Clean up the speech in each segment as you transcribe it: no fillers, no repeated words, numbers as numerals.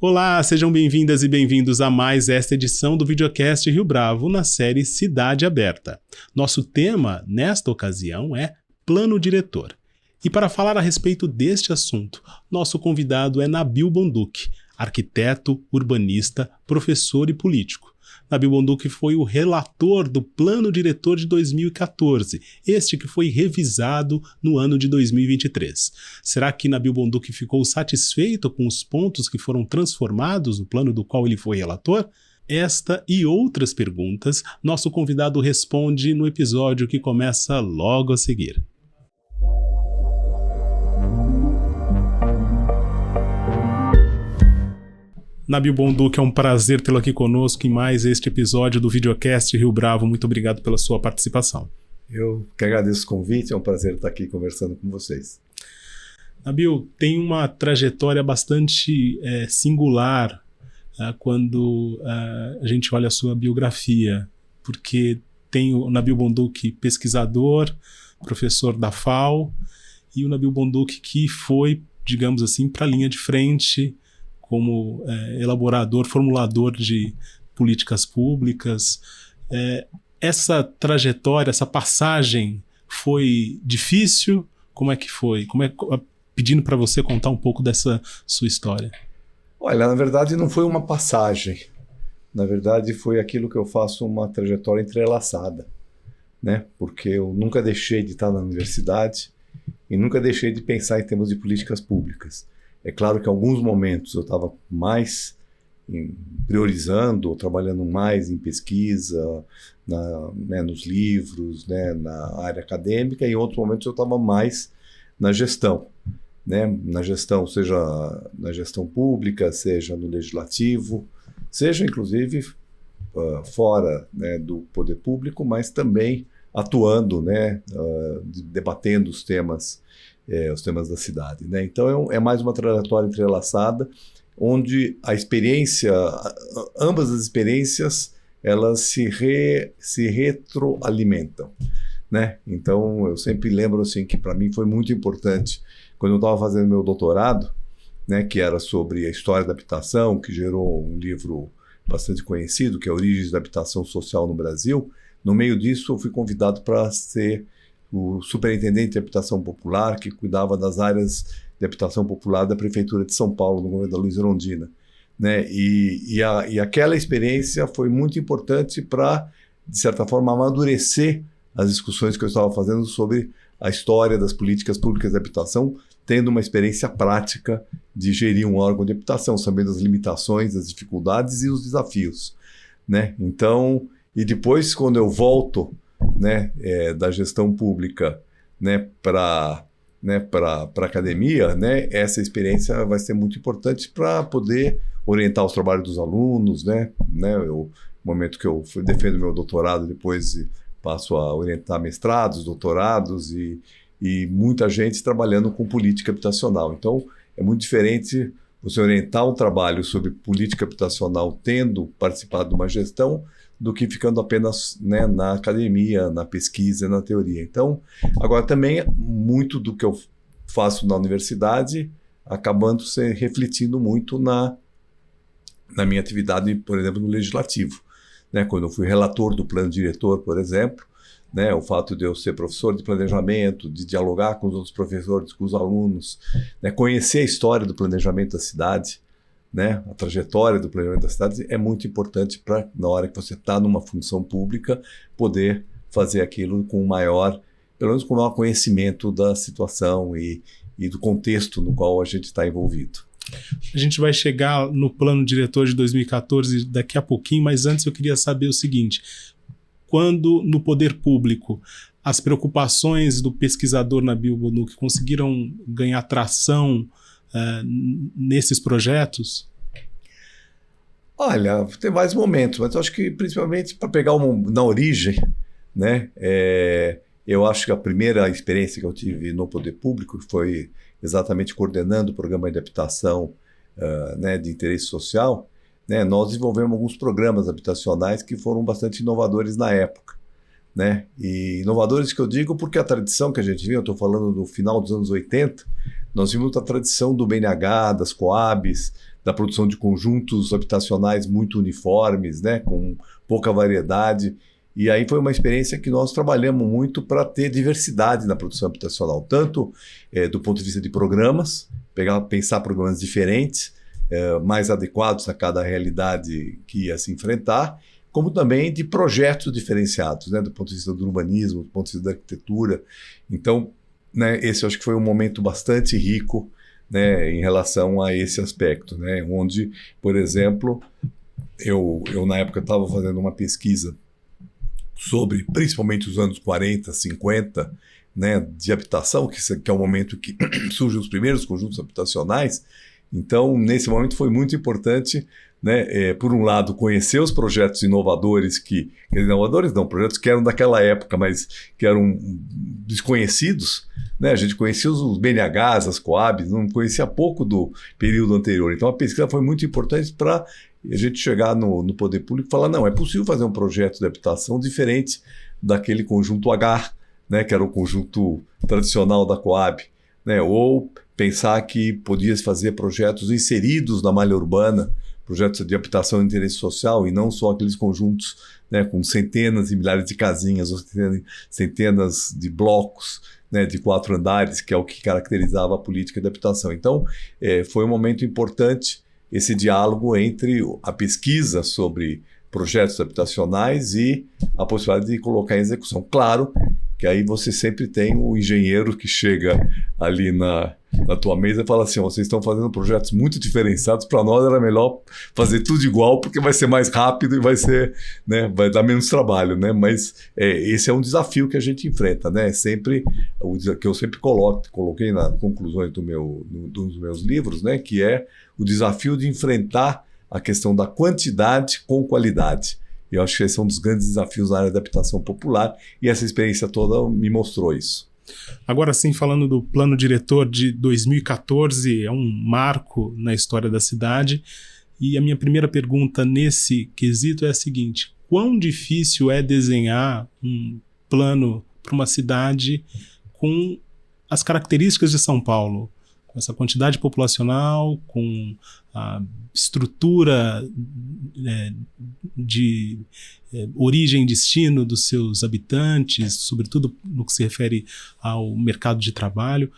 Olá, sejam bem-vindas e bem-vindos a mais esta edição do Videocast Rio Bravo na série Cidade Aberta. Nosso tema, nesta ocasião, é Plano Diretor. E para falar a respeito deste assunto, nosso convidado é Nabil Bonduque, arquiteto, urbanista, professor e político. Nabil Bonduque foi o relator do Plano Diretor de 2014, este que foi revisado no ano de 2023. Será que Nabil Bonduque ficou satisfeito com os pontos que foram transformados no plano do qual ele foi relator? Esta e outras perguntas, nosso convidado responde no episódio que começa logo a seguir. Nabil Bonduque, é um prazer tê-lo aqui conosco em mais este episódio do Videocast Rio Bravo. Muito obrigado pela sua participação. Eu que agradeço o convite, é um prazer estar aqui conversando com vocês. Nabil, tem uma trajetória bastante singular quando a gente olha a sua biografia, porque tem o Nabil Bonduque pesquisador, professor da FAO, e o Nabil Bonduque que foi, digamos assim, para a linha de frente como elaborador, formulador de políticas públicas. Essa trajetória, essa passagem foi difícil? Como é que foi? Pedindo para você contar um pouco dessa sua história. Olha, na verdade não foi uma passagem. Na verdade foi aquilo que eu faço, uma trajetória entrelaçada, né? Porque eu nunca deixei de estar na universidade e nunca deixei de pensar em termos de políticas públicas. É claro que em alguns momentos eu estava mais priorizando ou trabalhando mais em pesquisa, nos livros, na área acadêmica, e em outros momentos eu estava mais na gestão, na gestão, seja na gestão pública, seja no legislativo, seja inclusive fora do poder público, mas também atuando, debatendo os temas da cidade, né? Então é mais uma trajetória entrelaçada, onde a experiência, ambas as experiências, elas se retroalimentam, né? Então eu sempre lembro assim que para mim foi muito importante quando eu estava fazendo meu doutorado, né, que era sobre a história da habitação, que gerou um livro bastante conhecido, que é Origens da Habitação Social no Brasil. No meio disso eu fui convidado para ser o superintendente de habitação popular, que cuidava das áreas de habitação popular da Prefeitura de São Paulo, no governo da Luiz Erundina, né? E aquela experiência foi muito importante para, de certa forma, amadurecer as discussões que eu estava fazendo sobre a história das políticas públicas de habitação, tendo uma experiência prática de gerir um órgão de habitação, sabendo as limitações, as dificuldades e os desafios, né? Então, e depois, quando eu volto da gestão pública para a academia, essa experiência vai ser muito importante para poder orientar os trabalhos dos alunos, no momento que eu defendo meu doutorado, depois passo a orientar mestrados, doutorados e muita gente trabalhando com política habitacional. Então, é muito diferente você orientar um trabalho sobre política habitacional tendo participado de uma gestão do que ficando apenas na academia, na pesquisa, na teoria. Então, agora também muito do que eu faço na universidade acabando refletindo muito na minha atividade, por exemplo, no legislativo. Quando eu fui relator do plano diretor, por exemplo, o fato de eu ser professor de planejamento, de dialogar com os outros professores, com os alunos, conhecer a história do planejamento da cidade, a trajetória do planejamento da cidade é muito importante para, na hora que você está numa função pública, poder fazer aquilo com pelo menos com o maior conhecimento da situação e do contexto no qual a gente está envolvido. A gente vai chegar no plano diretor de 2014 daqui a pouquinho, mas antes eu queria saber o seguinte: quando no poder público as preocupações do pesquisador Nabil Bonduque conseguiram ganhar tração nesses projetos? Olha, tem vários momentos, mas eu acho que principalmente para pegar na origem, eu acho que a primeira experiência que eu tive no poder público foi exatamente coordenando o programa de habitação de interesse social. Nós desenvolvemos alguns programas habitacionais que foram bastante inovadores na época, né? E inovadores que eu digo porque a tradição que a gente viu, eu estou falando do final dos anos 80, nós vimos a tradição do BNH, das Coabs, da produção de conjuntos habitacionais muito uniformes, né? Com pouca variedade. E aí foi uma experiência que nós trabalhamos muito para ter diversidade na produção habitacional, tanto do ponto de vista de programas, pensar programas diferentes, mais adequados a cada realidade que ia se enfrentar, como também de projetos diferenciados, né, do ponto de vista do urbanismo, do ponto de vista da arquitetura. Então, né, esse eu acho que foi um momento bastante rico, né, em relação a esse aspecto, né, onde, por exemplo, eu na época estava fazendo uma pesquisa sobre principalmente os anos 40, 50, né, de habitação, que é o momento que surgem os primeiros conjuntos habitacionais. Então, nesse momento foi muito importante, né, por um lado, conhecer os projetos inovadores inovadores não, projetos que eram daquela época, mas que eram desconhecidos, né? A gente conhecia os BNHs, as Coabs, não conhecia pouco do período anterior. Então, a pesquisa foi muito importante para a gente chegar no poder público e falar, não, é possível fazer um projeto de habitação diferente daquele conjunto H, né, que era o conjunto tradicional da Coab, né, ou pensar que podia se fazer projetos inseridos na malha urbana, projetos de habitação de interesse social, e não só aqueles conjuntos, né, com centenas e milhares de casinhas, ou centenas de blocos, né, de 4 andares, que é o que caracterizava a política de habitação. Então, foi um momento importante esse diálogo entre a pesquisa sobre projetos habitacionais e a possibilidade de colocar em execução. Claro que aí você sempre tem o engenheiro que chega ali na tua mesa e fala assim, vocês estão fazendo projetos muito diferenciados, para nós era melhor fazer tudo igual, porque vai ser mais rápido e vai ser, né, vai dar menos trabalho, né? Mas esse é um desafio que a gente enfrenta, né? Sempre o que eu sempre coloquei nas conclusões dos meus livros, né? Que é o desafio de enfrentar a questão da quantidade com qualidade. E eu acho que esse é um dos grandes desafios na área da habitação popular, e essa experiência toda me mostrou isso. Agora sim, falando do plano diretor de 2014, é um marco na história da cidade, e a minha primeira pergunta nesse quesito é a seguinte: quão difícil é desenhar um plano para uma cidade com as características de São Paulo, com essa quantidade populacional, com a estrutura de origem e destino dos seus habitantes, sobretudo no que se refere ao mercado de trabalho?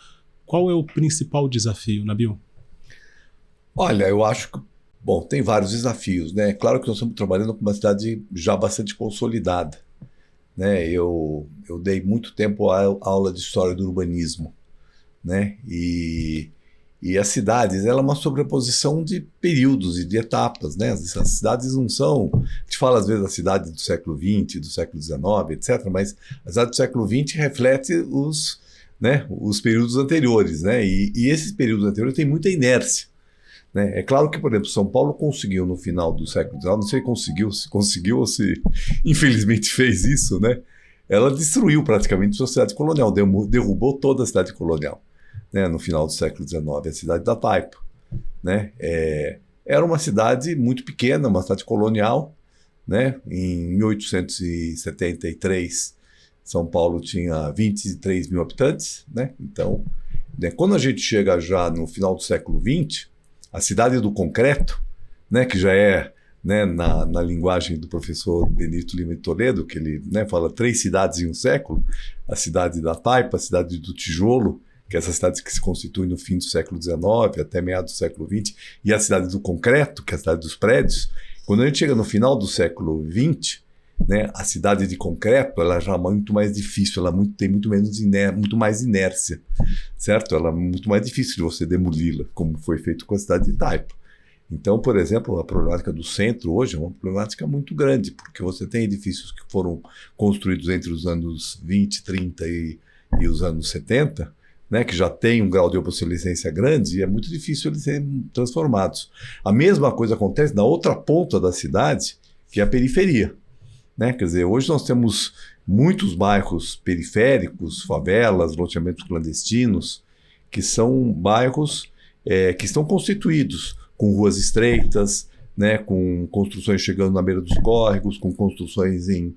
Qual é o principal desafio, Nabil? Olha, eu acho que, bom, tem vários desafios, né? Claro que nós estamos trabalhando com uma cidade já bastante consolidada, né? Eu dei muito tempo a aula de história do urbanismo, né? E as cidades, ela é uma sobreposição de períodos e de etapas, né? As cidades não são... A gente fala às vezes da cidade do século XX, do século XIX, etc., mas a cidade do século XX reflete os períodos anteriores, né? E esses períodos anteriores têm muita inércia, né? É claro que, por exemplo, São Paulo conseguiu no final do século XIX, não sei se conseguiu ou se infelizmente fez isso, né? Ela destruiu praticamente a cidade colonial, derrubou toda a cidade colonial, né, no final do século XIX, a cidade da Taipa, né? Era uma cidade muito pequena, uma cidade colonial, né? Em 1873, São Paulo tinha 23 mil habitantes, né? Então, né, quando a gente chega já no final do século XX, a cidade do concreto, né, que já é, né, na linguagem do professor Benito Lima de Toledo, que ele, né, fala 3 cidades em um século, a cidade da Taipa, a cidade do Tijolo, que é essa cidade que se constitui no fim do século XIX até meados do século XX, e a cidade do concreto, que é a cidade dos prédios. Quando a gente chega no final do século XX, né, a cidade de concreto, ela já é muito mais difícil, ela tem muito mais inércia, certo? Ela é muito mais difícil de você demoli-la, como foi feito com a cidade de Taipa. Então, por exemplo, a problemática do centro hoje é uma problemática muito grande, porque você tem edifícios que foram construídos entre os anos 20, 30 e os anos 70, né, que já tem um grau de obsolescência grande, e é muito difícil eles serem transformados. A mesma coisa acontece na outra ponta da cidade, que é a periferia, né? Quer dizer, hoje nós temos muitos bairros periféricos, favelas, loteamentos clandestinos, que são bairros que estão constituídos com ruas estreitas, né, com construções chegando na beira dos córregos, com construções em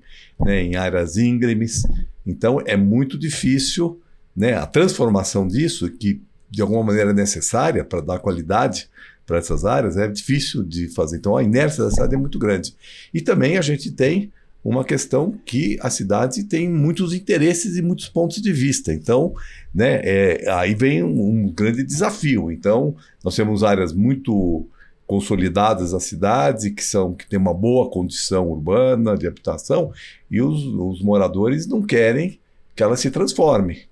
áreas íngremes. Então, é muito difícil, né, a transformação disso, que de alguma maneira é necessária para dar qualidade para essas áreas, é difícil de fazer. Então, a inércia da cidade é muito grande. E também a gente tem uma questão que a cidade tem muitos interesses e muitos pontos de vista. Então, né, aí vem um grande desafio. Então, nós temos áreas muito consolidadas da cidade, que tem uma boa condição urbana de habitação, e os moradores não querem que ela se transforme,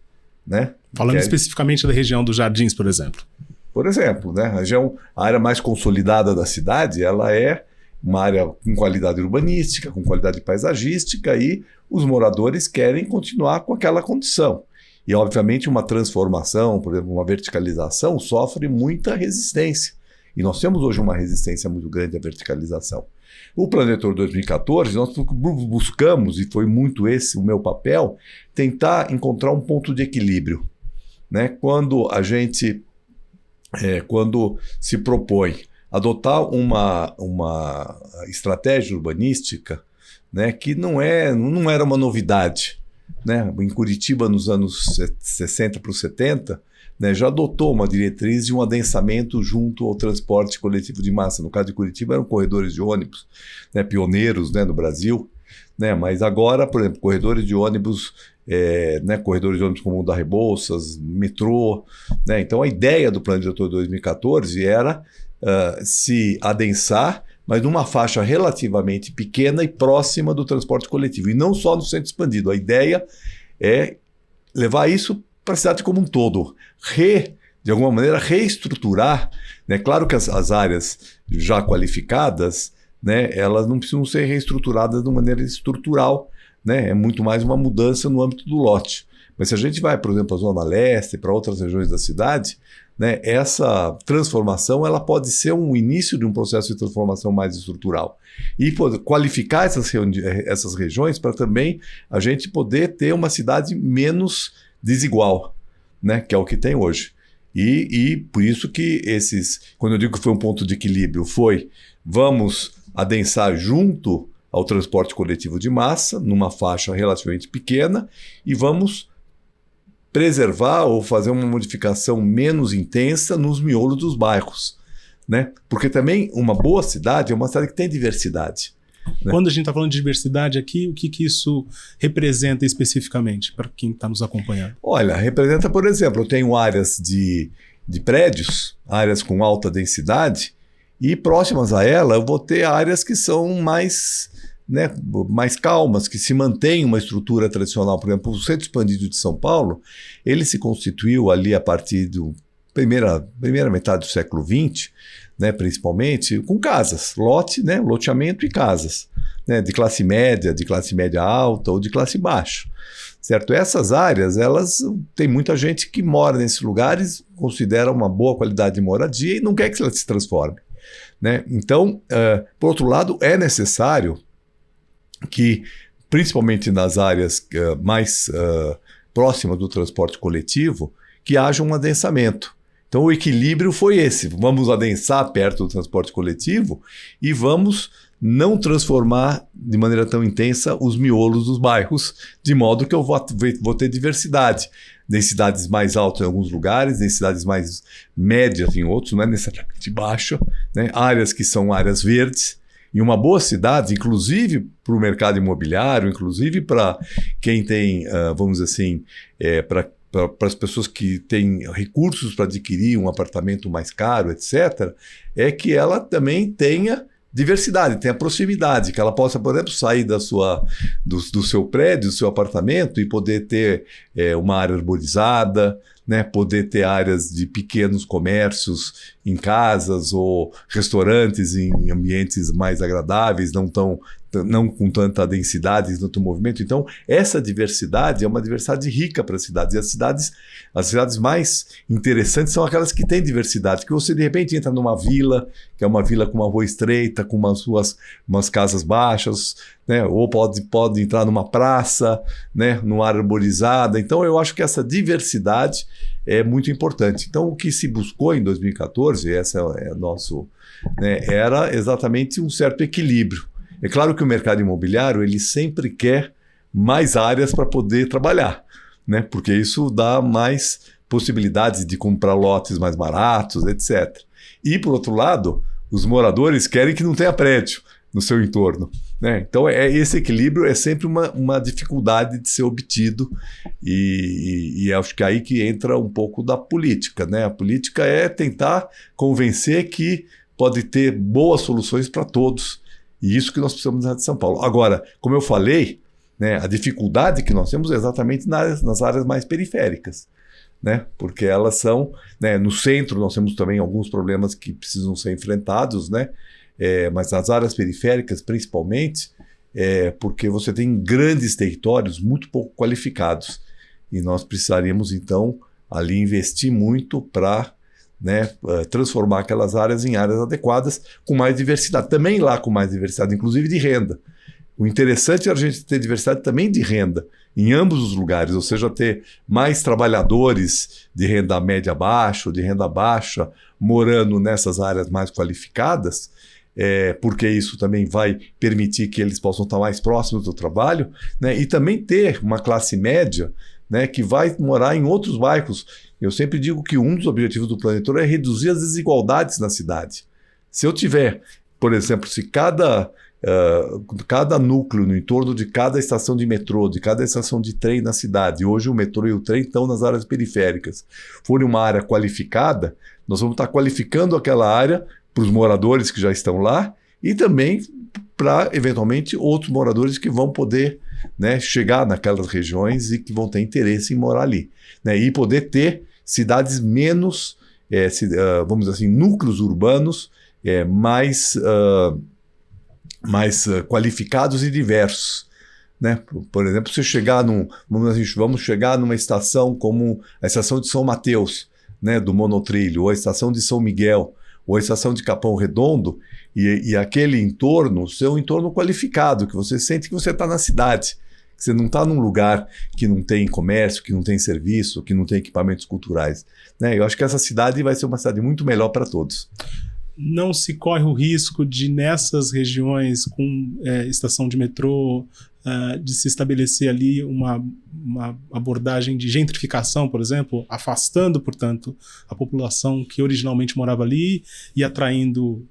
né? Falando especificamente da região dos Jardins, por exemplo. Por exemplo, né, a área mais consolidada da cidade, ela é uma área com qualidade urbanística, com qualidade paisagística, e os moradores querem continuar com aquela condição. E, obviamente, uma transformação, por exemplo, uma verticalização, sofre muita resistência. E nós temos hoje uma resistência muito grande à verticalização. O Plano Diretor 2014, nós buscamos, e foi muito esse o meu papel, tentar encontrar um ponto de equilíbrio, né? Quando se propõe adotar uma estratégia urbanística, né, que não era uma novidade, né? Em Curitiba, nos anos 60 para os 70, né, já adotou uma diretriz de um adensamento junto ao transporte coletivo de massa. No caso de Curitiba, eram corredores de ônibus, né, pioneiros, né, no Brasil, né, mas agora, por exemplo, corredores de ônibus como o da Rebouças, metrô, né? Então, a ideia do Plano Diretor 2014 era se adensar, mas numa faixa relativamente pequena e próxima do transporte coletivo, e não só no centro expandido. A ideia é levar isso para a cidade como um todo, de alguma maneira reestruturar, né? Claro que as áreas já qualificadas, né, elas não precisam ser reestruturadas de maneira estrutural, né? É muito mais uma mudança no âmbito do lote. Mas se a gente vai, por exemplo, à Zona Leste, para outras regiões da cidade, né, essa transformação ela pode ser um início de um processo de transformação mais estrutural. E qualificar essas regiões para também a gente poder ter uma cidade menos desigual, né, que é o que tem hoje. E por isso que quando eu digo que foi um ponto de equilíbrio, vamos adensar junto ao transporte coletivo de massa, numa faixa relativamente pequena, e vamos preservar ou fazer uma modificação menos intensa nos miolos dos bairros, né? Porque também uma boa cidade é uma cidade que tem diversidade, né? Quando a gente está falando de diversidade aqui, o que isso representa especificamente para quem está nos acompanhando? Olha, representa, por exemplo, eu tenho áreas de prédios, áreas com alta densidade, e próximas a ela eu vou ter áreas que são mais calmas, que se mantém uma estrutura tradicional. Por exemplo, o Centro Expandido de São Paulo, ele se constituiu ali a partir da primeira metade do século XX, né, principalmente, com casas, loteamento e casas, né, de classe média alta ou de classe baixa. Certo? Essas áreas, tem muita gente que mora nesses lugares, considera uma boa qualidade de moradia e não quer que ela se transforme, né? Então, por outro lado, é necessário que, principalmente nas áreas mais próximas do transporte coletivo, que haja um adensamento. Então, o equilíbrio foi esse. Vamos adensar perto do transporte coletivo e vamos não transformar de maneira tão intensa os miolos dos bairros, de modo que eu vou ter diversidade. Densidades mais altas em alguns lugares, densidades mais médias em outros, não é necessariamente baixa, né? Áreas que são áreas verdes. E uma boa cidade, inclusive para o mercado imobiliário, inclusive para quem tem, vamos dizer assim, para as pessoas que têm recursos para adquirir um apartamento mais caro, etc., é que ela também tenha diversidade, tenha proximidade, que ela possa, por exemplo, sair do seu prédio, do seu apartamento e poder ter uma área arborizada, né, poder ter áreas de pequenos comércios em casas ou restaurantes em ambientes mais agradáveis, não com tanta densidade, tanto movimento. Então, essa diversidade é uma diversidade rica para as cidades. E as cidades mais interessantes são aquelas que têm diversidade, que você de repente entra numa vila, que é uma vila com uma rua estreita, com umas casas baixas, né? Ou pode entrar numa praça, né? Numa área arborizada. Então, eu acho que essa diversidade é muito importante. Então, o que se buscou em 2014, essa é nosso, né? Era exatamente um certo equilíbrio. É claro que o mercado imobiliário ele sempre quer mais áreas para poder trabalhar, né? Porque isso dá mais possibilidades de comprar lotes mais baratos, etc. E, por outro lado, os moradores querem que não tenha prédio no seu entorno, né? Então, esse equilíbrio é sempre uma dificuldade de ser obtido e acho que aí que entra um pouco da política, né? A política é tentar convencer que pode ter boas soluções para todos e isso que nós precisamos na de São Paulo. Agora, como eu falei, né, a dificuldade que nós temos é exatamente nas áreas mais periféricas, né? Porque elas são, né, no centro nós temos também alguns problemas que precisam ser enfrentados, né? Mas nas áreas periféricas, principalmente, porque você tem grandes territórios muito pouco qualificados. E nós precisaríamos, então, ali investir muito para, né, transformar aquelas áreas em áreas adequadas, com mais diversidade. Também lá com mais diversidade, inclusive de renda. O interessante é a gente ter diversidade também de renda, em ambos os lugares, ou seja, ter mais trabalhadores de renda média baixa, de renda baixa, morando nessas áreas mais qualificadas, porque isso também vai permitir que eles possam estar mais próximos do trabalho, né? E também ter uma classe média, né, que vai morar em outros bairros. Eu sempre digo que um dos objetivos do Plano Diretor é reduzir as desigualdades na cidade. Se eu tiver, por exemplo, se cada núcleo no entorno de cada estação de metrô, de cada estação de trem na cidade, hoje o metrô e o trem estão nas áreas periféricas, for uma área qualificada, nós vamos estar qualificando aquela área para os moradores que já estão lá e também para, eventualmente, outros moradores que vão poder, né, chegar naquelas regiões e que vão ter interesse em morar ali, né, e poder ter cidades menos, vamos dizer assim, núcleos urbanos mais qualificados e diversos, né? Por exemplo, se chegar vamos chegar numa estação como a estação de São Mateus, né, do monotrilho, ou a estação de São Miguel, ou a estação de Capão Redondo, e aquele entorno ser um entorno qualificado, que você sente que você está na cidade, que você não está num lugar que não tem comércio, que não tem serviço, que não tem equipamentos culturais, né? Eu acho que essa cidade vai ser uma cidade muito melhor para todos. Não se corre o risco de, nessas regiões com estação de metrô, de se estabelecer ali uma abordagem de gentrificação, por exemplo, afastando, portanto, a população que originalmente morava ali e atraindo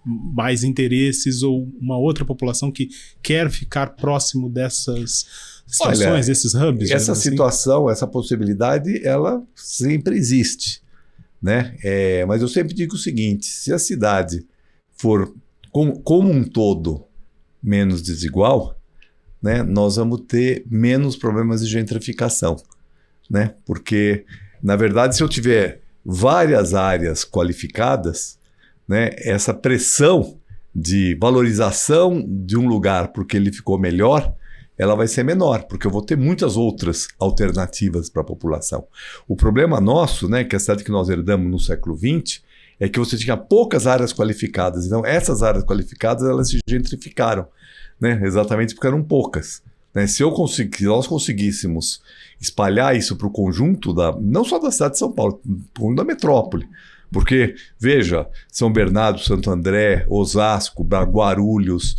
mais interesses ou uma outra população que quer ficar próximo dessas estações, desses hubs? Essa situação, essa possibilidade, ela sempre existe, né? Mas eu sempre digo o seguinte: se a cidade for como um todo menos desigual, né, nós vamos ter menos problemas de gentrificação, né? Porque, na verdade, se eu tiver várias áreas qualificadas, né, essa pressão de valorização de um lugar porque ele ficou melhor, ela vai ser menor, porque eu vou ter muitas outras alternativas para a população. O problema nosso, né, que é a cidade que nós herdamos no século XX, é que você tinha poucas áreas qualificadas. Então, essas áreas qualificadas, elas se gentrificaram, né, exatamente porque eram poucas, né? Se nós conseguíssemos espalhar isso para o conjunto, não só da cidade de São Paulo, da metrópole, porque, veja, São Bernardo, Santo André, Osasco, Guarulhos,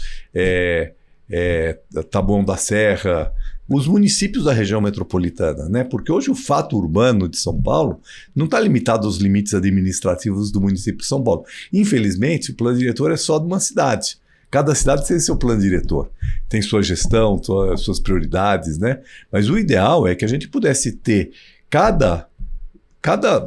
Taboão da Serra, os municípios da região metropolitana, né? Porque hoje o fato urbano de São Paulo não está limitado aos limites administrativos do município de São Paulo. Infelizmente, o plano diretor é só de uma cidade. Cada cidade tem seu plano diretor, tem sua gestão, suas prioridades, né? Mas o ideal é que a gente pudesse ter cada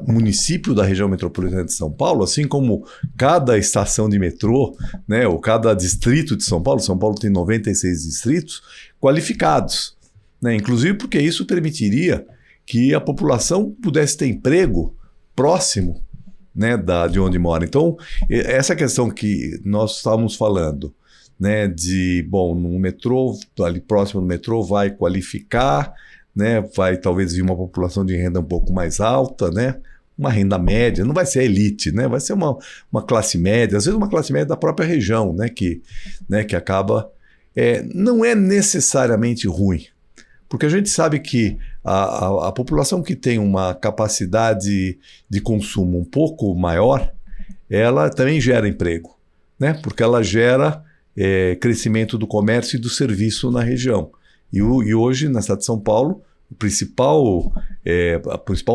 município da região metropolitana de São Paulo, assim como cada estação de metrô, né, ou cada distrito de São Paulo tem 96 distritos, qualificados, né? Inclusive porque isso permitiria que a população pudesse ter emprego próximo, né, de onde mora. Então, essa questão que nós estávamos falando, né, no metrô, ali próximo do metrô, vai qualificar, né, vai talvez vir uma população de renda um pouco mais alta, né, uma renda média, não vai ser a elite, né, vai ser uma classe média, às vezes uma classe média da própria região, né, que acaba... não é necessariamente ruim, porque a gente sabe que a população que tem uma capacidade de consumo um pouco maior, ela também gera emprego, né? Porque ela gera crescimento do comércio e do serviço na região. E hoje, na cidade de São Paulo, o principal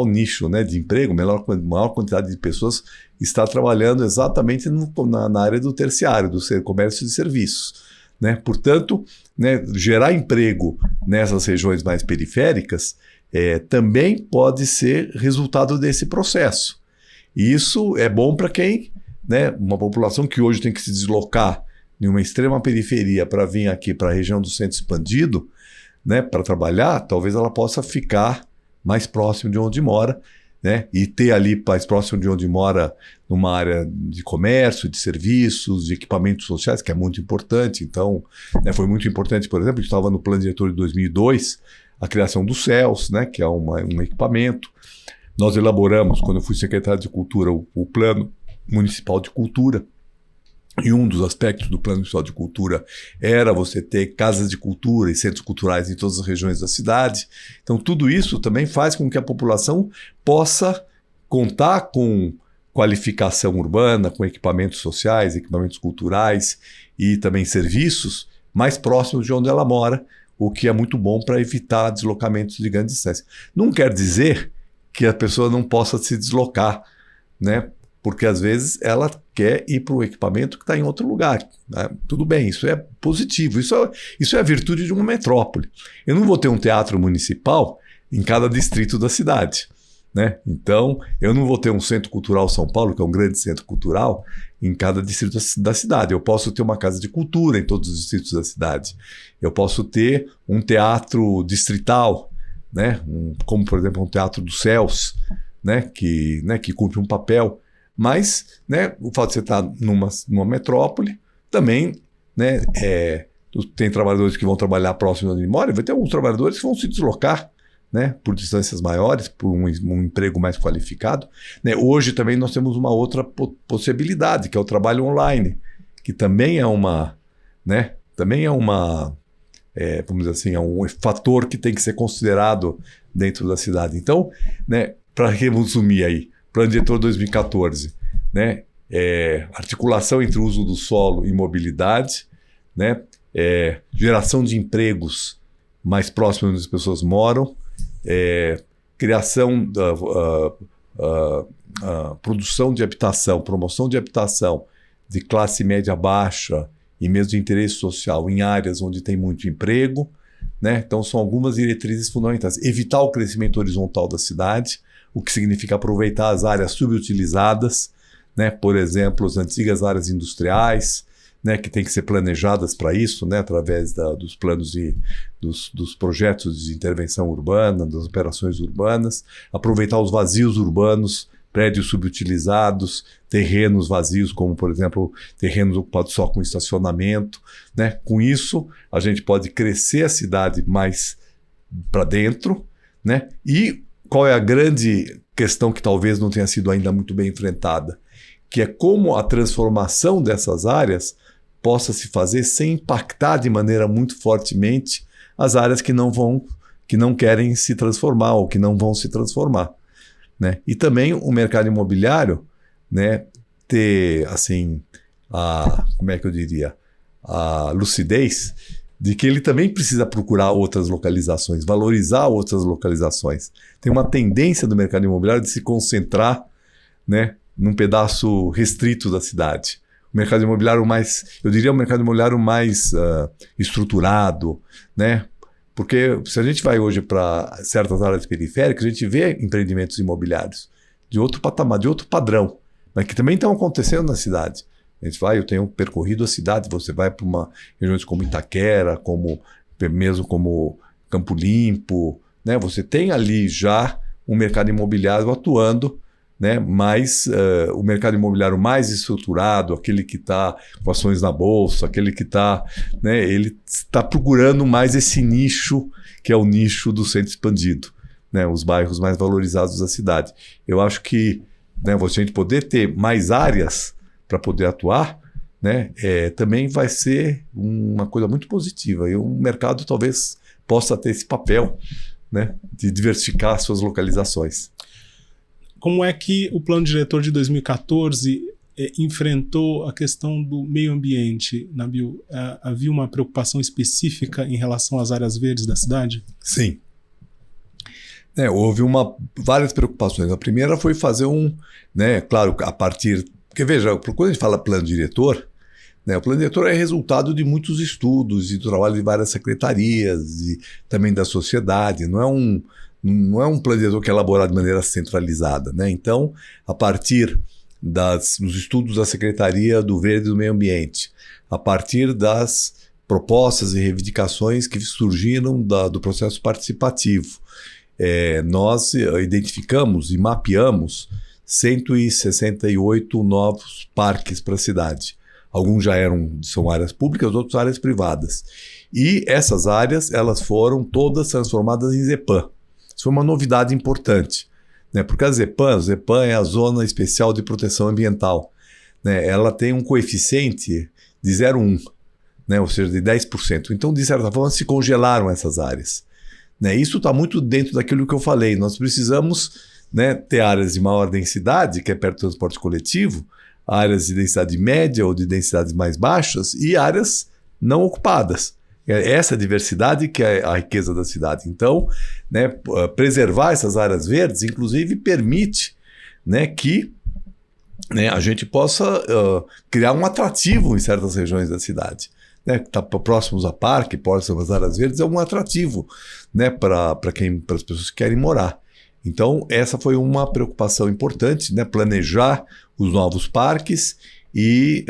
nicho, né, de emprego, maior quantidade de pessoas está trabalhando exatamente na área do terciário, do comércio de serviços, né? Portanto, né, gerar emprego nessas regiões mais periféricas também pode ser resultado desse processo. E isso é bom para quem, né, uma população que hoje tem que se deslocar em uma extrema periferia para vir aqui para a região do centro expandido, né, para trabalhar, talvez ela possa ficar mais próximo de onde mora, né, e ter ali mais próximo de onde mora numa área de comércio, de serviços, de equipamentos sociais, que é muito importante. Então, né, foi muito importante, por exemplo, a gente estava no plano diretor de 2002, a criação do CELS, né, que é um equipamento. Nós elaboramos, quando eu fui secretário de Cultura, o Plano Municipal de Cultura. E um dos aspectos do Plano Municipal de Cultura era você ter casas de cultura e centros culturais em todas as regiões da cidade. Então, tudo isso também faz com que a população possa contar com qualificação urbana, com equipamentos sociais, equipamentos culturais e também serviços mais próximos de onde ela mora, o que é muito bom para evitar deslocamentos de grande distância. Não quer dizer que a pessoa não possa se deslocar, né? Porque às vezes ela quer ir para o equipamento que está em outro lugar, né? Tudo bem, isso é positivo, isso é a virtude de uma metrópole. Eu não vou ter um teatro municipal em cada distrito da cidade, né? Então, eu não vou ter um Centro Cultural São Paulo, que é um grande centro cultural, em cada distrito da cidade. Eu posso ter uma casa de cultura em todos os distritos da cidade. Eu posso ter um teatro distrital, né? Como, por exemplo, um teatro do CELS, né? Que cumpre um papel. Mas, né, o fato de você estar numa metrópole também, né, tem trabalhadores que vão trabalhar próximo de onde mora, vai ter alguns trabalhadores que vão se deslocar, né, por distâncias maiores, por um emprego mais qualificado, né. Hoje também nós temos uma outra possibilidade, que é o trabalho online, que também é vamos dizer assim, é um fator que tem que ser considerado dentro da cidade. Então, né, para resumir aí, Plano Diretor 2014, né? Articulação entre o uso do solo e mobilidade, né? Geração de empregos mais próximos onde as pessoas moram, criação, produção de habitação, promoção de habitação de classe média baixa e mesmo de interesse social em áreas onde tem muito emprego, né? Então são algumas diretrizes fundamentais. Evitar o crescimento horizontal da cidade, o que significa aproveitar as áreas subutilizadas, né? Por exemplo, as antigas áreas industriais, né? Que têm que ser planejadas para isso, né? Através dos planos dos projetos de intervenção urbana, das operações urbanas, aproveitar os vazios urbanos, prédios subutilizados, terrenos vazios, como, por exemplo, terrenos ocupados só com estacionamento, né? Com isso, a gente pode crescer a cidade mais para dentro, né? E qual é a grande questão que talvez não tenha sido ainda muito bem enfrentada? Que é como a transformação dessas áreas possa se fazer sem impactar de maneira muito fortemente as áreas que não querem se transformar ou que não vão se transformar, né? E também o mercado imobiliário, né, ter assim, como é que eu diria, a lucidez de que ele também precisa procurar outras localizações, valorizar outras localizações. Tem uma tendência do mercado imobiliário de se concentrar, né, num pedaço restrito da cidade. O mercado imobiliário eu diria o mercado imobiliário mais estruturado, né? Porque se a gente vai hoje para certas áreas periféricas, a gente vê empreendimentos imobiliários de outro patamar, de outro padrão, mas que também estão acontecendo na cidade. Eu tenho percorrido a cidade, você vai para uma regiões como Itaquera, mesmo como Campo Limpo, né? Você tem ali já um mercado imobiliário atuando, né? Mas o mercado imobiliário mais estruturado, aquele que está com ações na bolsa, aquele que está, né? Ele está procurando mais esse nicho, que é o nicho do centro expandido, né? Os bairros mais valorizados da cidade. Eu acho que, né, a gente poder ter mais áreas para poder atuar, né, também vai ser uma coisa muito positiva. E o mercado talvez possa ter esse papel, né, de diversificar suas localizações. Como é que o plano diretor de 2014 enfrentou a questão do meio ambiente, Nabil? Havia uma preocupação específica em relação às áreas verdes da cidade? Sim. Houve várias preocupações. A primeira foi fazer claro, a partir... Porque veja, quando a gente fala plano diretor, né, o plano diretor é resultado de muitos estudos e do trabalho de várias secretarias e também da sociedade. Não é um plano diretor que é elaborado de maneira centralizada, né? Então, a partir dos estudos da Secretaria do Verde e do Meio Ambiente, a partir das propostas e reivindicações que surgiram do processo participativo, nós identificamos e mapeamos 168 novos parques para a cidade. Alguns já são áreas públicas, outros áreas privadas. E essas áreas, elas foram todas transformadas em ZEPAM. Isso foi uma novidade importante, né? Porque a ZEPAM é a Zona Especial de Proteção Ambiental, né? Ela tem um coeficiente de 0,1, né? Ou seja, de 10%. Então, de certa forma, se congelaram essas áreas, né? Isso está muito dentro daquilo que eu falei. Nós precisamos, né, ter áreas de maior densidade, que é perto do transporte coletivo, áreas de densidade média ou de densidades mais baixas e áreas não ocupadas. Essa diversidade que é a riqueza da cidade. Então, né, preservar essas áreas verdes, inclusive, permite, né, que, né, a gente possa criar um atrativo em certas regiões da cidade. Né, tá próximos a parque, próximos às áreas verdes, é um atrativo, né, para as pessoas que querem morar. Então, essa foi uma preocupação importante, né, planejar os novos parques e,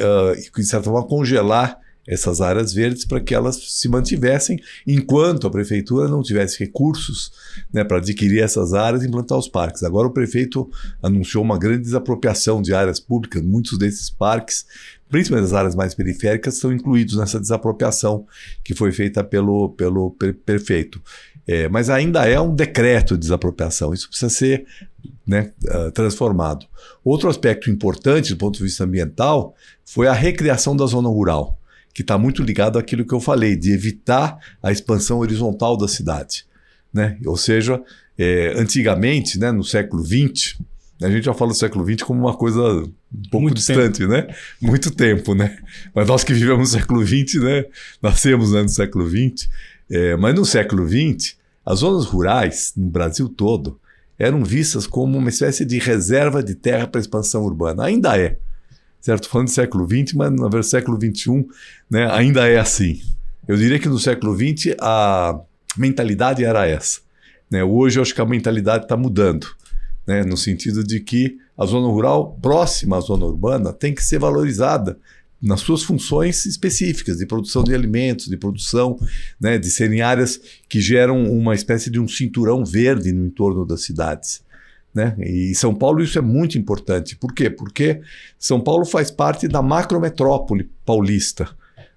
de certa forma, congelar essas áreas verdes para que elas se mantivessem enquanto a prefeitura não tivesse recursos, né, para adquirir essas áreas e implantar os parques. Agora o prefeito anunciou uma grande desapropriação de áreas públicas. Muitos desses parques, principalmente as áreas mais periféricas, estão incluídos nessa desapropriação que foi feita pelo prefeito. Mas ainda é um decreto de desapropriação. Isso precisa ser, né, transformado. Outro aspecto importante do ponto de vista ambiental foi a recriação da zona rural, que está muito ligado àquilo que eu falei, de evitar a expansão horizontal da cidade, né? Ou seja, antigamente, né, no século XX, a gente já fala do século XX como uma coisa um pouco muito distante, tempo, né? Muito tempo, né? Mas nós que vivemos no século XX, né, nascemos, né, no século XX, mas no século XX, as zonas rurais no Brasil todo eram vistas como uma espécie de reserva de terra para expansão urbana. Ainda é. Certo? Falando do século XX, mas no século XXI, né, ainda é assim. Eu diria que no século XX a mentalidade era essa, né? Hoje eu acho que a mentalidade está mudando, né, no sentido de que a zona rural próxima à zona urbana tem que ser valorizada nas suas funções específicas, de produção de alimentos, de produção, né, de serem áreas que geram uma espécie de um cinturão verde no entorno das cidades. Né? E em São Paulo isso é muito importante. Por quê? Porque São Paulo faz parte da macrometrópole paulista.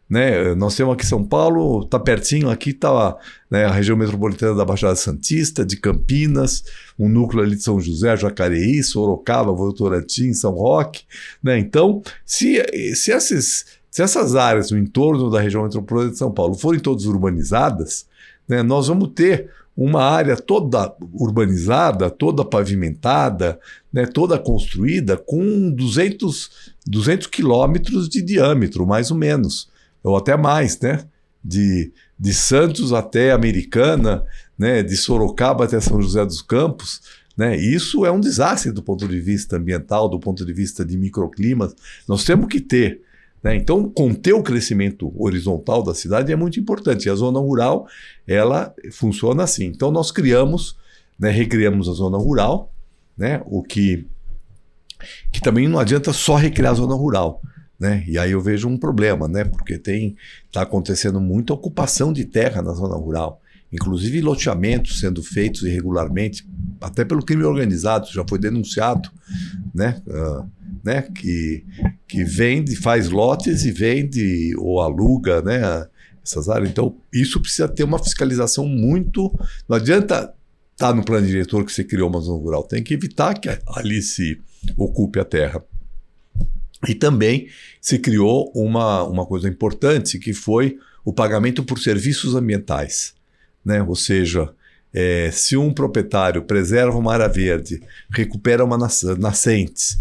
Né? Nós temos aqui São Paulo, está pertinho, aqui está, né, a região metropolitana da Baixada Santista, de Campinas, um núcleo ali de São José, Jacareí, Sorocaba, Votorantim, São Roque. Né? Então, se essas áreas no entorno da região metropolitana de São Paulo forem todas urbanizadas, né, nós vamos ter uma área toda urbanizada, toda pavimentada, né, toda construída com 200 quilômetros de diâmetro, mais ou menos, ou até mais, né? De Santos até Americana, né, de Sorocaba até São José dos Campos, né? Isso é um desastre do ponto de vista ambiental, do ponto de vista de microclimas. Nós temos que ter, né? Então, conter o crescimento horizontal da cidade é muito importante. E a zona rural, ela funciona assim. Então, nós criamos, né, recriamos a zona rural, né, o que também não adianta só recriar a zona rural, né? E aí eu vejo um problema, né, porque está acontecendo muita ocupação de terra na zona rural, inclusive loteamentos sendo feitos irregularmente, até pelo crime organizado, já foi denunciado, né? Que vende, faz lotes e vende ou aluga, né, essas áreas. Então, isso precisa ter uma fiscalização muito... Não adianta estar no plano diretor que você criou uma zona rural, tem que evitar que ali se ocupe a terra. E também se criou uma coisa importante, que foi o pagamento por serviços ambientais, né? Ou seja, se um proprietário preserva uma área verde, recupera uma nascentes,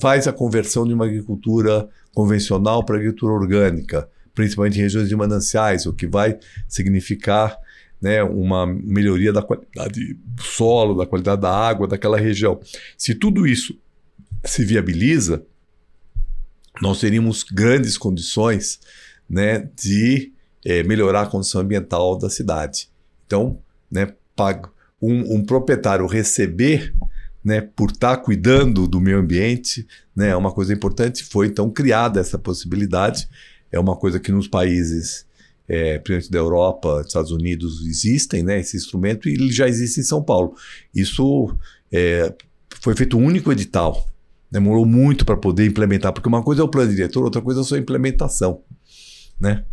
faz a conversão de uma agricultura convencional para agricultura orgânica, principalmente em regiões de mananciais, o que vai significar, né, uma melhoria da qualidade do solo, da qualidade da água daquela região. Se tudo isso se viabiliza, nós teríamos grandes condições, né, de melhorar a condição ambiental da cidade. Então, né, um proprietário receber, né, por estar cuidando do meio ambiente, né, é uma coisa importante. Foi então criada essa possibilidade. É uma coisa que nos países, principalmente da Europa, dos Estados Unidos, existem, né, esse instrumento, e ele já existe em São Paulo. Isso foi feito um único edital. Demorou muito para poder implementar, porque uma coisa é o plano diretor, outra coisa é a sua implementação, né?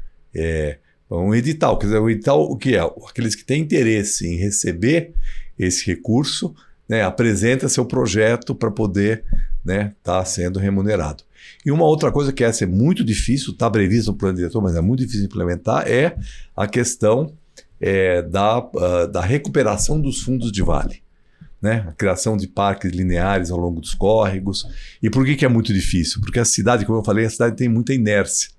Um edital, quer dizer, o edital, o que é? Aqueles que têm interesse em receber esse recurso, né, apresenta seu projeto para poder, né, tá sendo remunerado. E uma outra coisa que essa é muito difícil, está prevista no plano diretor, mas é muito difícil de implementar, é a questão da recuperação dos fundos de vale. Né? A criação de parques lineares ao longo dos córregos. E por que é muito difícil? Porque a cidade, como eu falei, a cidade tem muita inércia.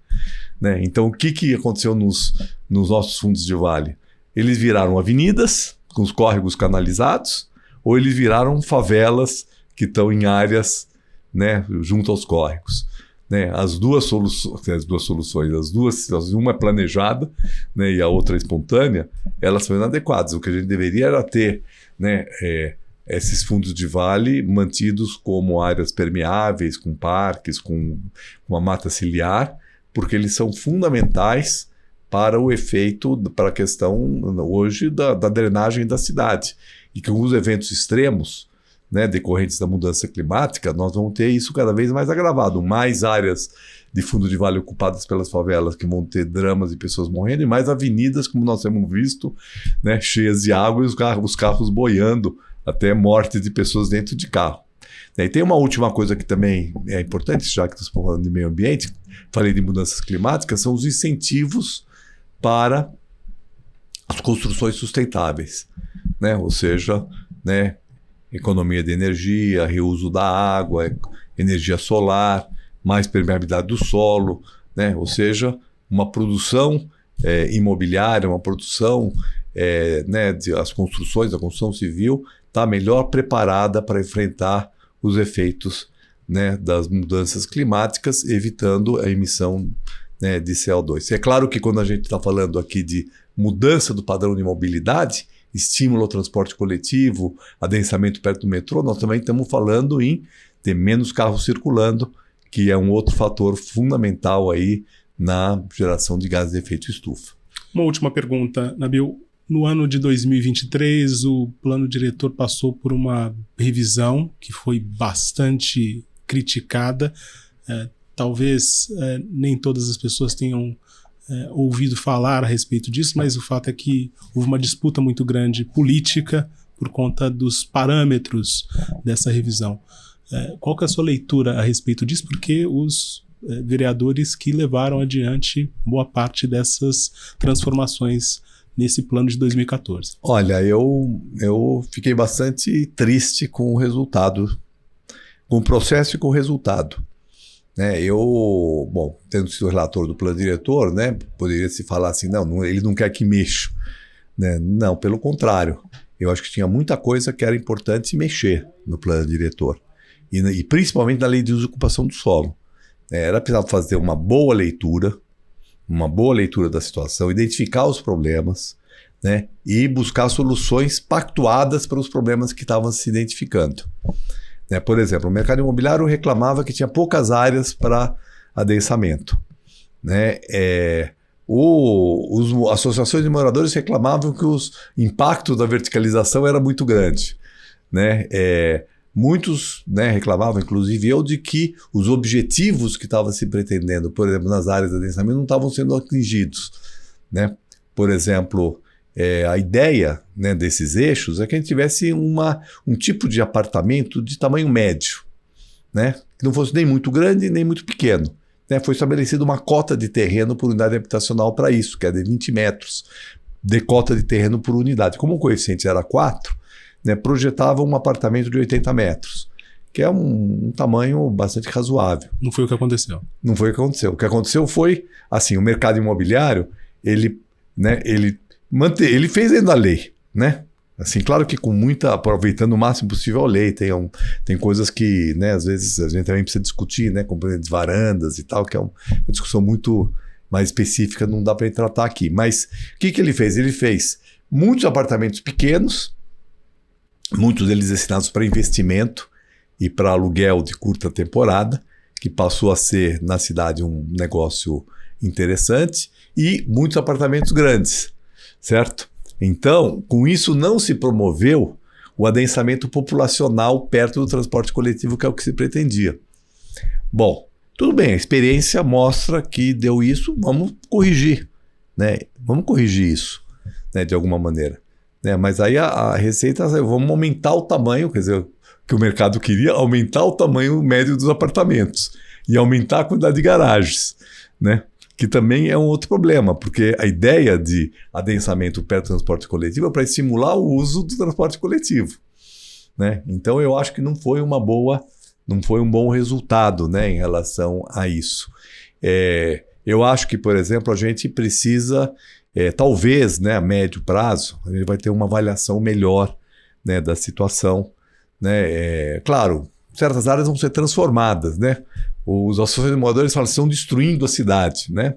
Né? Então, o que aconteceu nos nossos fundos de vale? Eles viraram avenidas, com os córregos canalizados, ou eles viraram favelas que estão em áreas, né, junto aos córregos. Né? As duas soluções, uma é planejada, né, e a outra é espontânea, elas são inadequadas. O que a gente deveria era ter, né, esses fundos de vale mantidos como áreas permeáveis, com parques, com uma mata ciliar, porque eles são fundamentais para o efeito, para a questão hoje da drenagem da cidade. E que com os eventos extremos, né, decorrentes da mudança climática, nós vamos ter isso cada vez mais agravado. Mais áreas de fundo de vale ocupadas pelas favelas, que vão ter dramas de pessoas morrendo, e mais avenidas, como nós temos visto, né, cheias de água e os carros boiando, até morte de pessoas dentro de carro. E tem uma última coisa que também é importante, já que estamos falando de meio ambiente, falei de mudanças climáticas, são os incentivos para as construções sustentáveis, né? Ou seja, né, economia de energia, reuso da água, energia solar, mais permeabilidade do solo, né? Ou seja, uma produção imobiliária, uma produção, né, as construções, a construção civil está melhor preparada para enfrentar os efeitos, né, das mudanças climáticas, evitando a emissão, né, de CO2. É claro que quando a gente está falando aqui de mudança do padrão de mobilidade, estímulo ao transporte coletivo, adensamento perto do metrô, nós também estamos falando em ter menos carros circulando, que é um outro fator fundamental aí na geração de gases de efeito estufa. Uma última pergunta, Nabil. No ano de 2023, o plano diretor passou por uma revisão que foi bastante criticada. Talvez nem todas as pessoas tenham ouvido falar a respeito disso, mas o fato é que houve uma disputa muito grande política por conta dos parâmetros dessa revisão. Qual que é a sua leitura a respeito disso? Porque os vereadores que levaram adiante boa parte dessas transformações nesse plano de 2014. Olha, eu fiquei bastante triste com o resultado, com o processo e com o resultado. Né? Tendo sido relator do plano diretor, né, poderia se falar assim, não, ele não quer que mexa. Né? Não, pelo contrário. Eu acho que tinha muita coisa que era importante mexer no plano diretor. E principalmente na lei de uso e ocupação do solo. Era preciso fazer uma boa leitura da situação, identificar os problemas, né, e buscar soluções pactuadas para os problemas que estavam se identificando. Né, por exemplo, o mercado imobiliário reclamava que tinha poucas áreas para adensamento. Né, as associações de moradores reclamavam que os impactos da verticalização era muito grande. Né, muitos, né, reclamavam, inclusive eu, de que os objetivos que estavam se pretendendo, por exemplo, nas áreas de adensamento, não estavam sendo atingidos. Né? Por exemplo, a ideia, né, desses eixos é que a gente tivesse um tipo de apartamento de tamanho médio. né? Que não fosse nem muito grande nem muito pequeno. Né? Foi estabelecida uma cota de terreno por unidade habitacional para isso, que é de 20 metros de cota de terreno por unidade. Como o coeficiente era 4, né, projetava um apartamento de 80 metros, que é um tamanho bastante razoável. Não foi o que aconteceu. Não foi o que aconteceu. O que aconteceu foi, assim, o mercado imobiliário, ele fez dentro da lei, né? Assim, claro que aproveitando o máximo possível a lei, tem coisas que, né, às vezes a gente também precisa discutir, né, como as varandas e tal, que é uma discussão muito mais específica, não dá para tratar aqui. Mas o que ele fez? Ele fez muitos apartamentos pequenos, muitos deles destinados para investimento e para aluguel de curta temporada, que passou a ser na cidade um negócio interessante, e muitos apartamentos grandes, certo? Então, com isso não se promoveu o adensamento populacional perto do transporte coletivo, que é o que se pretendia. Bom, tudo bem, a experiência mostra que deu isso, vamos corrigir, né? Vamos corrigir isso, né, de alguma maneira. Né? Mas aí a receita, vamos aumentar o tamanho, quer dizer, que o mercado queria, aumentar o tamanho médio dos apartamentos e aumentar a quantidade de garagens, né? Que também é um outro problema, porque a ideia de adensamento perto do transporte coletivo é para estimular o uso do transporte coletivo, né? Então eu acho que não foi um bom resultado, né, em relação a isso. Eu acho que, por exemplo, a gente precisa, talvez, né, a médio prazo, a gente vai ter uma avaliação melhor, né, da situação, né? Claro, certas áreas vão ser transformadas, né? Os socioemuladores falam que estão destruindo a cidade, né?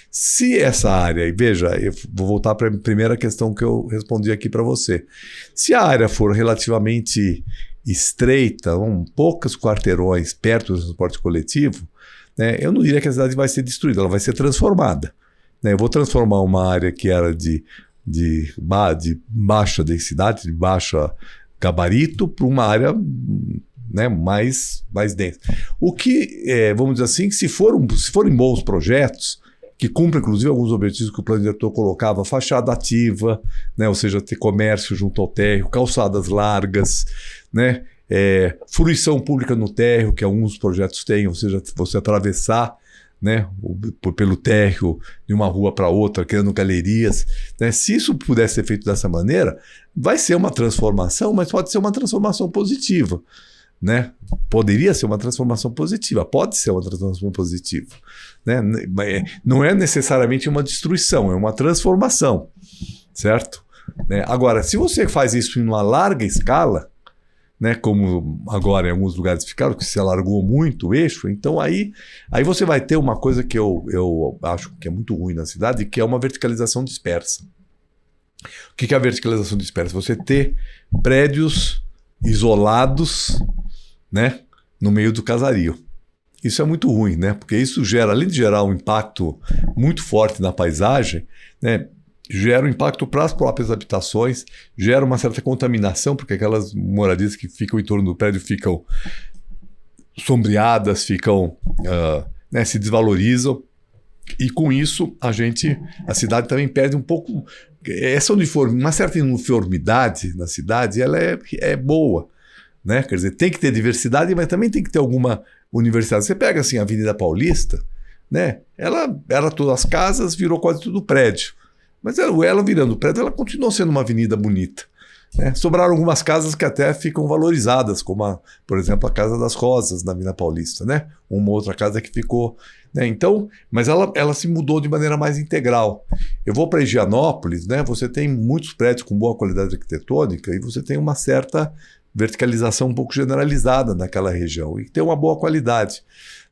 Se essa área, e veja, eu vou voltar para a primeira questão que eu respondi aqui para você. Se a área for relativamente estreita, poucos quarteirões perto do transporte coletivo, né, eu não diria que a cidade vai ser destruída, ela vai ser transformada. Né? Eu vou transformar uma área que era de baixa densidade, de baixa gabarito, para uma área, né, mais densa. O que, vamos dizer assim, se forem bons projetos, que cumprem inclusive alguns objetivos que o plano diretor colocava, fachada ativa, né, ou seja, ter comércio junto ao térreo, calçadas largas, né, fruição pública no térreo, que alguns projetos têm, ou seja, você atravessar, né, pelo térreo de uma rua para outra, criando galerias, né? Se isso pudesse ser feito dessa maneira, vai ser uma transformação, mas pode ser uma transformação positiva, né? Poderia ser uma transformação positiva, pode ser uma transformação positiva, né? Não é necessariamente uma destruição, é uma transformação, certo? Né? Agora, se você faz isso em uma larga escala, né, como agora em alguns lugares ficaram, que se alargou muito o eixo, então aí você vai ter uma coisa que eu acho que é muito ruim na cidade, que é uma verticalização dispersa. O que é a verticalização dispersa? Você ter prédios isolados, né, no meio do casario. Isso é muito ruim, né, porque isso gera, além de gerar um impacto muito forte na paisagem, né, gera um impacto para as próprias habitações, gera uma certa contaminação, porque aquelas moradias que ficam em torno do prédio ficam sombreadas, né, se desvalorizam, e com isso a cidade também perde um pouco. Uma certa uniformidade na cidade, ela é boa, né? Quer dizer, tem que ter diversidade, mas também tem que ter alguma universidade. Você pega assim a Avenida Paulista, né? Ela era todas as casas, virou quase tudo prédio. Mas ela virando prédio, ela continuou sendo uma avenida bonita. Né? Sobraram algumas casas que até ficam valorizadas, como, por exemplo, a Casa das Rosas, na Avenida Paulista. Né? Uma outra casa que ficou... Né? Então, mas ela se mudou de maneira mais integral. Eu vou para Higienópolis, né? Você tem muitos prédios com boa qualidade arquitetônica e você tem uma certa verticalização um pouco generalizada naquela região e tem uma boa qualidade.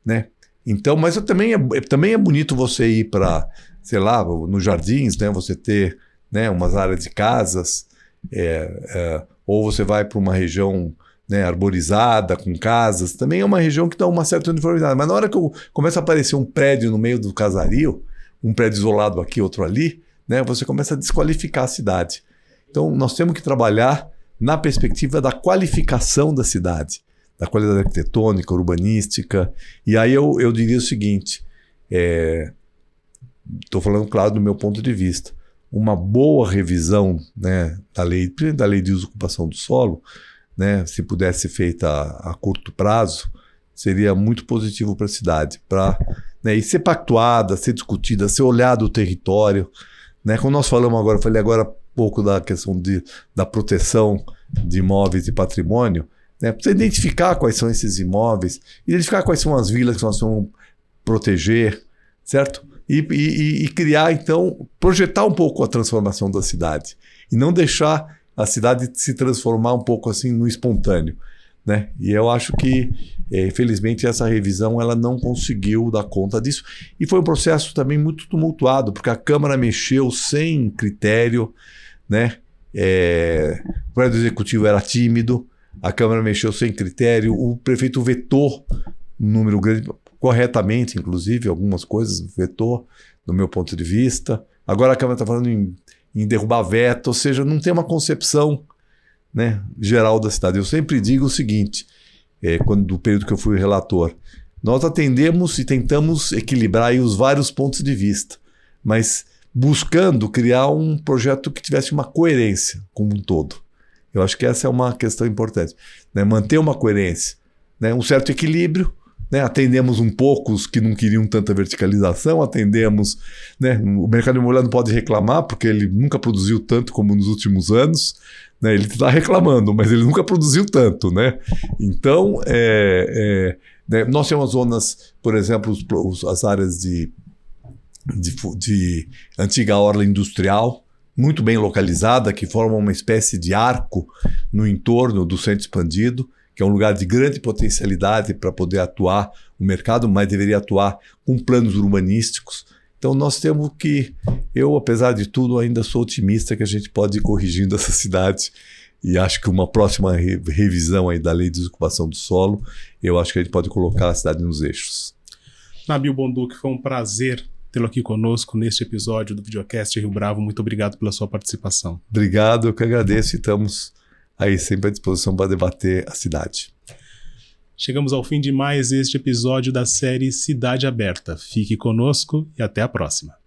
Né? Então, mas também é bonito você ir para... sei lá, nos jardins, né, você ter, né, umas áreas de casas, ou você vai para uma região, né, arborizada, com casas, também é uma região que dá uma certa uniformidade. Mas na hora que começa a aparecer um prédio no meio do casario, um prédio isolado aqui, outro ali, né, você começa a desqualificar a cidade. Então, nós temos que trabalhar na perspectiva da qualificação da cidade, da qualidade arquitetônica, urbanística, e aí eu diria o seguinte, estou falando, claro, do meu ponto de vista. Uma boa revisão, né, da lei de uso e ocupação do solo, né, se pudesse ser feita a curto prazo, seria muito positivo para a cidade, né, e ser pactuada, ser discutida, ser olhado o território, né? Como nós falamos agora, eu falei agora há pouco da questão da proteção de imóveis e patrimônio, né? Precisa identificar quais são esses imóveis, identificar quais são as vilas que nós vamos proteger, certo? E criar, então, projetar um pouco a transformação da cidade e não deixar a cidade se transformar um pouco assim no espontâneo, né? E eu acho que, infelizmente, essa revisão ela não conseguiu dar conta disso. E foi um processo também muito tumultuado, porque a Câmara mexeu sem critério, né? O prédio executivo era tímido, a Câmara mexeu sem critério, o prefeito vetou um número grande, corretamente, inclusive, algumas coisas vetou, do meu ponto de vista. Agora a Câmara está falando em derrubar veto, ou seja, não tem uma concepção, né, geral da cidade. Eu sempre digo o seguinte, do período que eu fui relator, nós atendemos e tentamos equilibrar aí os vários pontos de vista, mas buscando criar um projeto que tivesse uma coerência como um todo. Eu acho que essa é uma questão importante, né? Manter uma coerência, né? Um certo equilíbrio, né? Atendemos um pouco os que não queriam tanta verticalização, atendemos, né? O mercado imobiliário não pode reclamar, porque ele nunca produziu tanto como nos últimos anos, né? Ele está reclamando, mas ele nunca produziu tanto, né? Então, né? Nós temos zonas, por exemplo, as áreas de antiga orla industrial, muito bem localizada, que formam uma espécie de arco no entorno do centro expandido, que é um lugar de grande potencialidade para poder atuar o mercado, mas deveria atuar com planos urbanísticos. Então nós temos que, eu apesar de tudo ainda sou otimista que a gente pode ir corrigindo essa cidade, e acho que uma próxima revisão aí da lei de desocupação do solo, eu acho que a gente pode colocar a cidade nos eixos. Nabil Bonduque, foi um prazer tê-lo aqui conosco neste episódio do Videocast Rio Bravo. Muito obrigado pela sua participação. Obrigado, eu que agradeço e estamos aí sempre à disposição para debater a cidade. Chegamos ao fim de mais este episódio da série Cidade Aberta. Fique conosco e até a próxima.